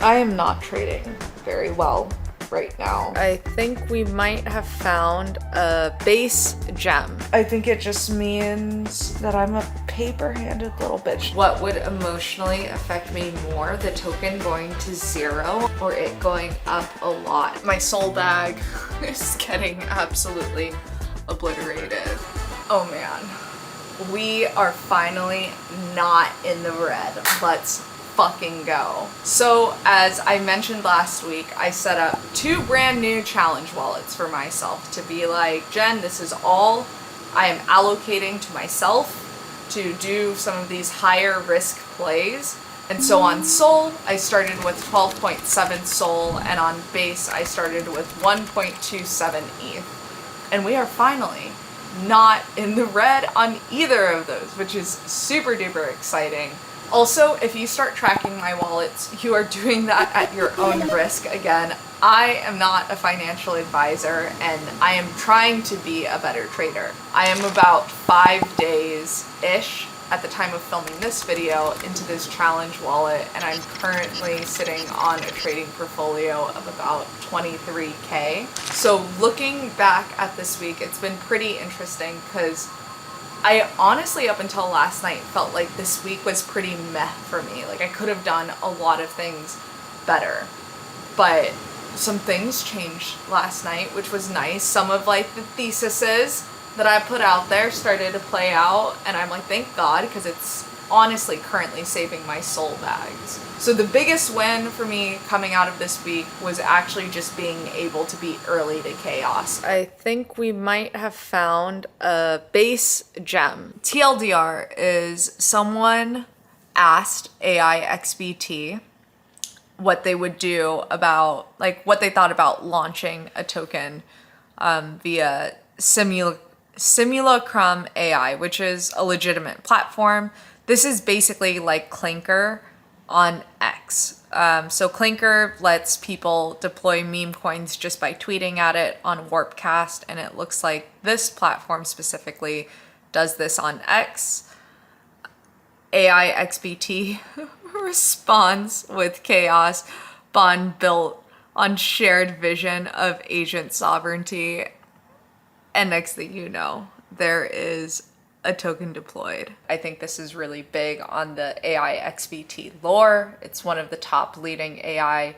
I am not trading very well right now. I think we might have found a base gem. I think it just means that I'm a paper-handed little bitch. What would emotionally affect me more, the token going to 0 or it going up a lot? My soul bag is getting absolutely obliterated. Oh man, we are finally not in the red. Let's fucking go. So as I mentioned last week, I set up 2 brand new challenge wallets for myself to be like, Jen, this is all I am allocating to myself to do some of these higher risk plays. And so on Sol, I started with 12.7 Sol, and on Base, I started with 1.27 ETH. And we are finally not in the red on either of those, which is super duper exciting. Also, if you start tracking my wallets, you are doing that at your own risk. Again, I am not a financial advisor and I am trying to be a better trader. I am about 5 days-ish at the time of filming this video into this challenge wallet, and I'm currently sitting on a trading portfolio of about 23K. So looking back at this week, it's been pretty interesting because I honestly, up until last night, felt like this week was pretty meh for me. Like, I could have done a lot of things better. But some things changed last night, which was nice. Some of, like, the theses that I put out there started to play out. And I'm like, thank God, because it's honestly currently saving my soul bags. So the biggest win for me coming out of this week was actually just being able to be early to chaos. I think we might have found a base gem. TLDR is someone asked AIXBT what they would do about, like, what they thought about launching a token via Simulacrum AI, which is a legitimate platform. This is basically like Clinker on X. So Clinker lets people deploy meme coins just by tweeting at it on Warpcast, and it looks like this platform specifically does this on X. AIXBT responds with chaos, bond built on shared vision of agent sovereignty, and next thing you know, there is a token deployed. I think this is really big on the AI XBT lore. It's one of the top leading AI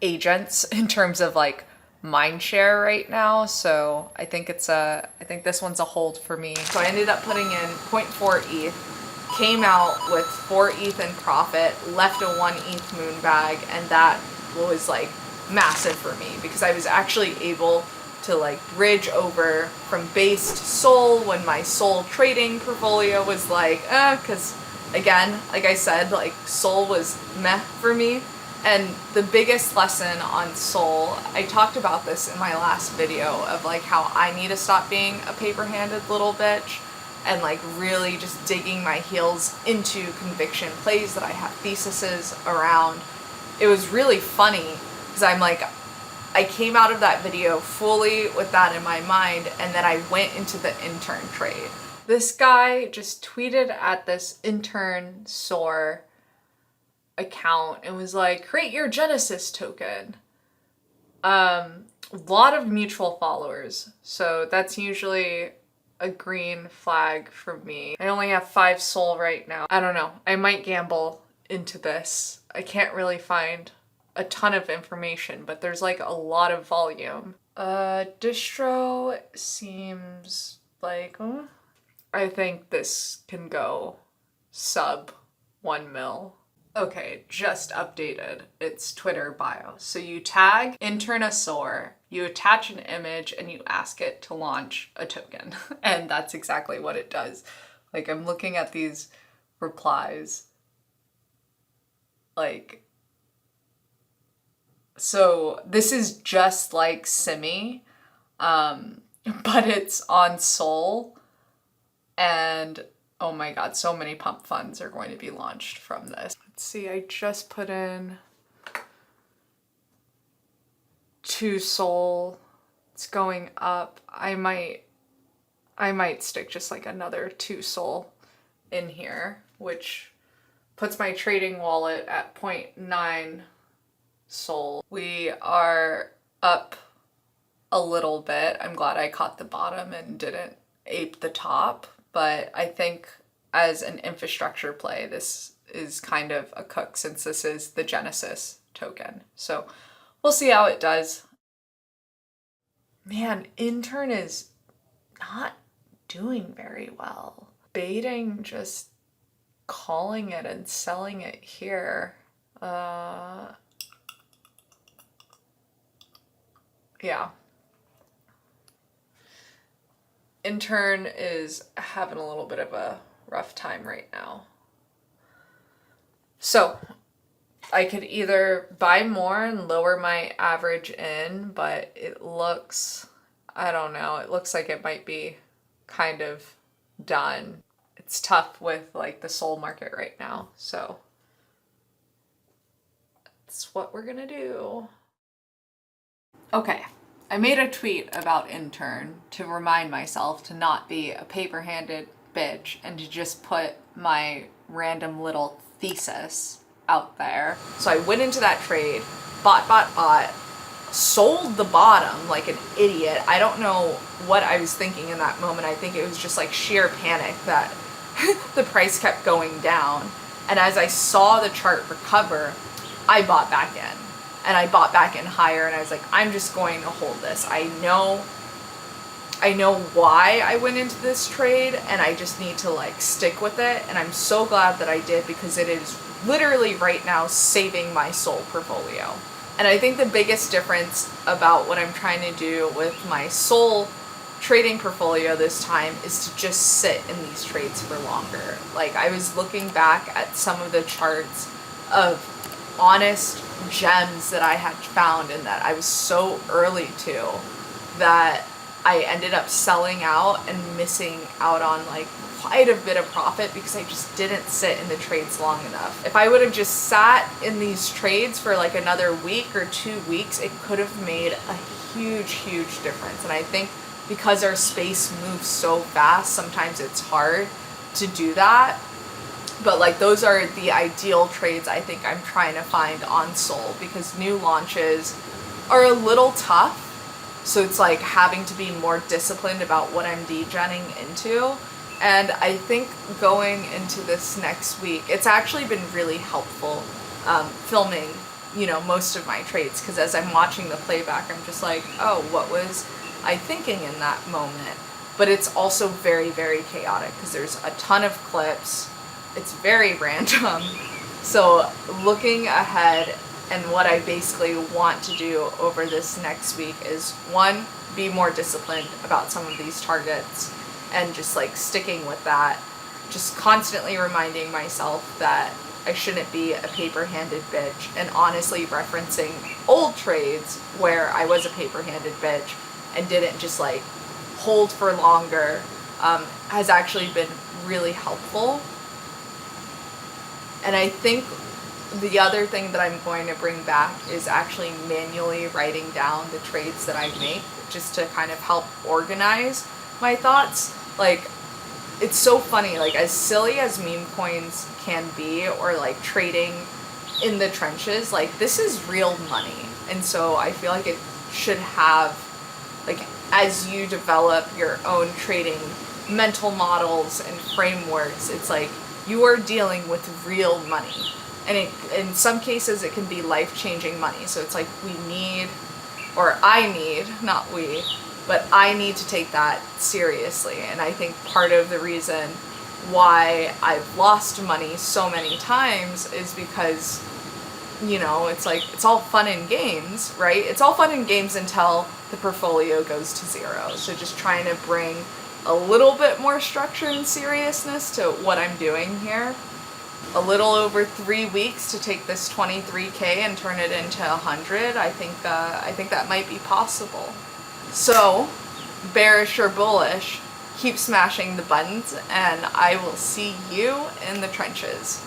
agents in terms of like mindshare right now. So I think this one's a hold for me. So I ended up putting in 0.4 ETH, came out with 4 ETH in profit, left a 1 ETH moon bag, and that was like massive for me because I was actually able to like bridge over from base to Sol when my Sol trading portfolio was like, because again, like I said, like Sol was meh for me. And the biggest lesson on Sol, I talked about this in my last video of like how I need to stop being a paper-handed little bitch and like really just digging my heels into conviction plays that I have theses around. It was really funny because I'm like, I came out of that video fully with that in my mind, and then I went into the Intern trade. This guy just tweeted at this Intern SOAR account and was like, create your Genesis token. A lot of mutual followers, so that's usually a green flag for me. I only have 5 Sol right now. I don't know. I might gamble into this. I can't really find a ton of information, but there's like a lot of volume. Distro seems like, I think this can go sub 1 mil. Okay, just updated its Twitter bio. So you tag Internasaur, you attach an image, and you ask it to launch a token. And that's exactly what it does. Like, I'm looking at these replies. Like, so this is just like Simi, but it's on Sol, and oh my god, so many pump funds are going to be launched from this. Let's see, I just put in 2 Sol. It's going up. I might stick just like another 2 Sol in here, which puts my trading wallet at 0.9 sold. We are up a little bit. I'm glad I caught the bottom and didn't ape the top, but I think as an infrastructure play, this is kind of a cook since this is the Genesis token. So we'll see how it does. Man, Intern is not doing very well. Baiting, just calling it and selling it here. Yeah. Intern is having a little bit of a rough time right now. So I could either buy more and lower my average in, but it looks, I don't know, it looks like it might be kind of done. It's tough with like the soul market right now. So that's what we're gonna do. Okay, I made a tweet about Intern to remind myself to not be a paper-handed bitch and to just put my random little thesis out there. So I went into that trade, bought, sold the bottom like an idiot. I don't know what I was thinking in that moment. I think it was just like sheer panic that the price kept going down. And as I saw the chart recover, I bought back in. And I bought back in higher, and I was like, I'm just going to hold this. I know why I went into this trade, and I just need to like stick with it. And I'm so glad that I did, because it is literally right now saving my soul portfolio. And I think the biggest difference about what I'm trying to do with my soul trading portfolio this time is to just sit in these trades for longer. Like, I was looking back at some of the charts of honest gems that I had found and that I was so early to that I ended up selling out and missing out on like quite a bit of profit because I just didn't sit in the trades long enough. If I would have just sat in these trades for like another week or 2 weeks, it could have made a huge difference. And I think because our space moves so fast, sometimes it's hard to do that. But like, those are the ideal trades I think I'm trying to find on Sol, because new launches are a little tough. So it's like having to be more disciplined about what I'm degenning into. And I think going into this next week, it's actually been really helpful filming, most of my trades, because as I'm watching the playback, I'm just like, oh, what was I thinking in that moment? But it's also very chaotic because there's a ton of clips. It's very random. So looking ahead, and what I basically want to do over this next week is, one, be more disciplined about some of these targets and just like sticking with that. Just constantly reminding myself that I shouldn't be a paper-handed bitch, and honestly referencing old trades where I was a paper-handed bitch and didn't just like hold for longer has actually been really helpful. And I think the other thing that I'm going to bring back is actually manually writing down the trades that I make, just to kind of help organize my thoughts. Like, it's so funny, like as silly as Memecoins can be, or like trading in the trenches, like this is real money. And so I feel like it should have, like, as you develop your own trading mental models and frameworks, it's like you are dealing with real money. And in some cases, it can be life-changing money. So it's like I need to take that seriously. And I think part of the reason why I've lost money so many times is because, it's like, it's all fun and games, right? It's all fun and games until the portfolio goes to zero. So just trying to bring a little bit more structure and seriousness to what I'm doing here. A little over 3 weeks to take this 23K and turn it into 100. I think that might be possible. So, bearish or bullish, keep smashing the buttons, and I will see you in the trenches.